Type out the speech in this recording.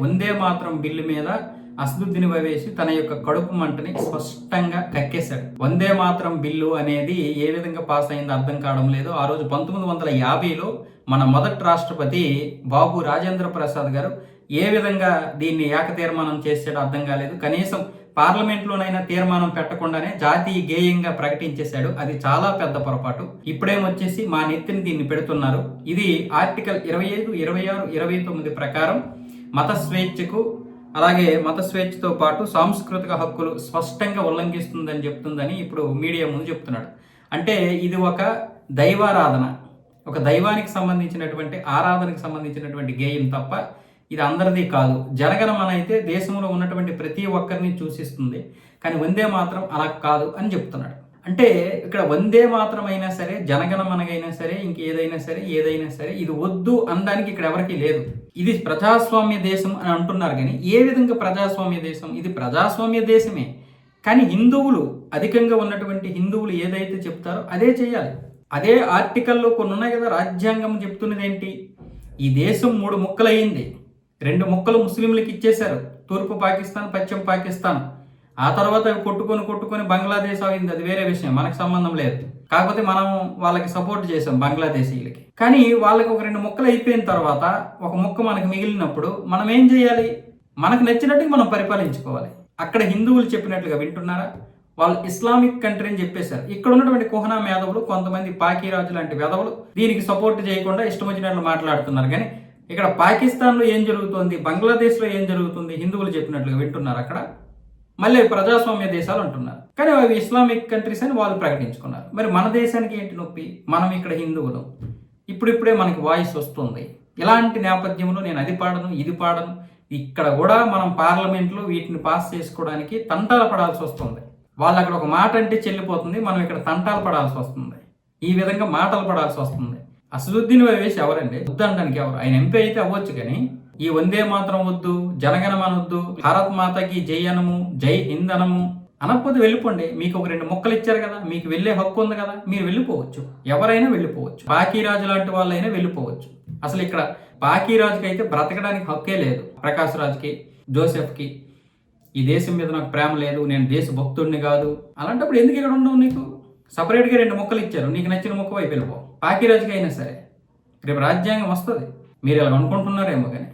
వందే మాత్రం బిల్లు మీద అసదుద్దీన్ ఓవైసీ తన యొక్క కడుపు మంటని స్పష్టంగా కక్కేశాడు. వందే మాత్రం బిల్లు అనేది ఏ విధంగా పాస్ అయిందో అర్థం కావడం లేదు. ఆ రోజు 1950లో మన మొదటి రాష్ట్రపతి బాబు రాజేంద్ర ప్రసాద్ గారు ఏ విధంగా దీన్ని ఏకతీర్మానం చేసాడో అర్థం కాలేదు. కనీసం పార్లమెంట్లోనైనా తీర్మానం పెట్టకుండానే జాతీయ గేయంగా ప్రకటించేశాడు. అది చాలా పెద్ద పొరపాటు. ఇప్పుడేమొచ్చేసి మా నెత్తిని దీన్ని పెడుతున్నారు. ఇది ఆర్టికల్ 25, 26, 29 ప్రకారం మత స్వేచ్ఛకు అలాగే మత స్వేచ్ఛతో పాటు సాంస్కృతిక హక్కులు స్పష్టంగా ఉల్లంఘిస్తుందని చెప్తుందని ఇప్పుడు మీడియా ముందు చెప్తున్నాడు. అంటే ఇది ఒక దైవారాధన, ఒక దైవానికి సంబంధించినటువంటి ఆరాధనకు సంబంధించినటువంటి గేయం తప్ప ఇది అందరిది కాదు. జనగణమన అయితే దేశంలో ఉన్నటువంటి ప్రతి ఒక్కరిని సూచిస్తుంది, కానీ వందే మాత్రం అలా కాదు అని చెప్తున్నాడు. అంటే ఇక్కడ వందే మాత్రం అయినా సరే, జనగణమనగైనా సరే, ఇంకేదైనా సరే, ఏదైనా సరే ఇది వద్దు అనడానికి ఇక్కడ ఎవరికీ లేదు. ఇది ప్రజాస్వామ్య దేశం అని అంటున్నారు, కానీ ఏ విధంగా ప్రజాస్వామ్య దేశం? ఇది ప్రజాస్వామ్య దేశమే, కానీ హిందువులు అధికంగా ఉన్నటువంటి హిందువులు ఏదైతే చెప్తారో అదే చేయాలి. అదే ఆర్టికల్లో కొన్ని ఉన్నాయి కదా. రాజ్యాంగం చెప్తున్నది ఏంటి? ఈ దేశం 3 ముక్కలయ్యింది. 2 ముక్కలు ముస్లింలకు ఇచ్చేశారు, తూర్పు పాకిస్తాన్, పశ్చిమ పాకిస్తాన్. ఆ తర్వాత కొట్టుకొని బంగ్లాదేశ్ అయింది, అది వేరే విషయం, మనకు సంబంధం లేదు. కాకపోతే మనం వాళ్ళకి సపోర్ట్ చేసాం బంగ్లాదేశీలకి. కానీ వాళ్ళకి ఒక 2 ముక్కలు అయిపోయిన తర్వాత ఒక ముక్క మనకు మిగిలినప్పుడు మనం ఏం చేయాలి? మనకు నచ్చినట్టుగా మనం పరిపాలించుకోవాలి. అక్కడ హిందువులు చెప్పినట్లుగా వింటున్నారా? వాళ్ళు ఇస్లామిక్ కంట్రీ అని చెప్పేశారు. ఇక్కడ ఉన్నటువంటి కుహనా మేధవులు, కొంతమంది పాకీరాజు లాంటి వెధవులు దీనికి సపోర్ట్ చేయకుండా ఇష్టం వచ్చినట్లు మాట్లాడుతున్నారు. కానీ ఇక్కడ పాకిస్తాన్లో ఏం జరుగుతుంది, బంగ్లాదేశ్లో ఏం జరుగుతుంది, హిందువులు చెప్పినట్లుగా వింటున్నారు. అక్కడ మళ్ళీ ప్రజాస్వామ్య దేశాలు అంటున్నారు, కానీ అవి ఇస్లామిక్ కంట్రీస్ అని వాళ్ళు ప్రకటించుకున్నారు. మరి మన దేశానికి ఏంటి నొప్పి? మనం ఇక్కడ హిందువులు, ఇప్పుడిప్పుడే మనకి వాయిస్ వస్తుంది. ఇలాంటి నేపథ్యంలో నేను అది పాడను, ఇది పాడను. ఇక్కడ కూడా మనం పార్లమెంట్లో వీటిని పాస్ చేసుకోవడానికి తంటాలు పడాల్సి వస్తుంది. వాళ్ళు అక్కడ ఒక మాట అంటే చెల్లిపోతుంది, మనం ఇక్కడ తంటాలు పడాల్సి వస్తుంది. ఈ విధంగా మాటలు పడాల్సి వస్తుంది. అసదుద్దీన్ ఓవైసీ ఎవరండి? వద్దనడానికి ఎవరు? ఆయన ఎంపీ అయితే అవ్వచ్చు, కానీ ఈ వందే మాత్రం వద్దు, జనగణమన వద్దు, భారత్ మాతకి జై అనము, జై హింద్ అనము అనకపోతే వెళ్ళిపోండి. మీకు ఒక 2 ముక్కలు ఇచ్చారు కదా, మీకు వెళ్ళే హక్కు ఉంది కదా, మీరు వెళ్ళిపోవచ్చు. ఎవరైనా వెళ్ళిపోవచ్చు, పాకీరాజు లాంటి వాళ్ళైనా వెళ్ళిపోవచ్చు. అసలు ఇక్కడ పాకీరాజుకి అయితే బ్రతకడానికి హక్కే లేదు. ప్రకాష్ రాజ్కి, జోసెఫ్కి ఈ దేశం మీద నాకు ప్రేమ లేదు, నేను దేశ భక్తుడిని కాదు, అలాంటప్పుడు ఎందుకు ఇక్కడ ఉండవు? నీకు సపరేట్గా 2 ముక్కలు ఇచ్చారు, నీకు నచ్చిన ముక్క వైపు వెళ్ళిపో. పాకీరాజుకి అయినా సరే రేపు రాజ్యాంగం వస్తుంది. మీరు ఇలా అనుకుంటున్నారేమో కానీ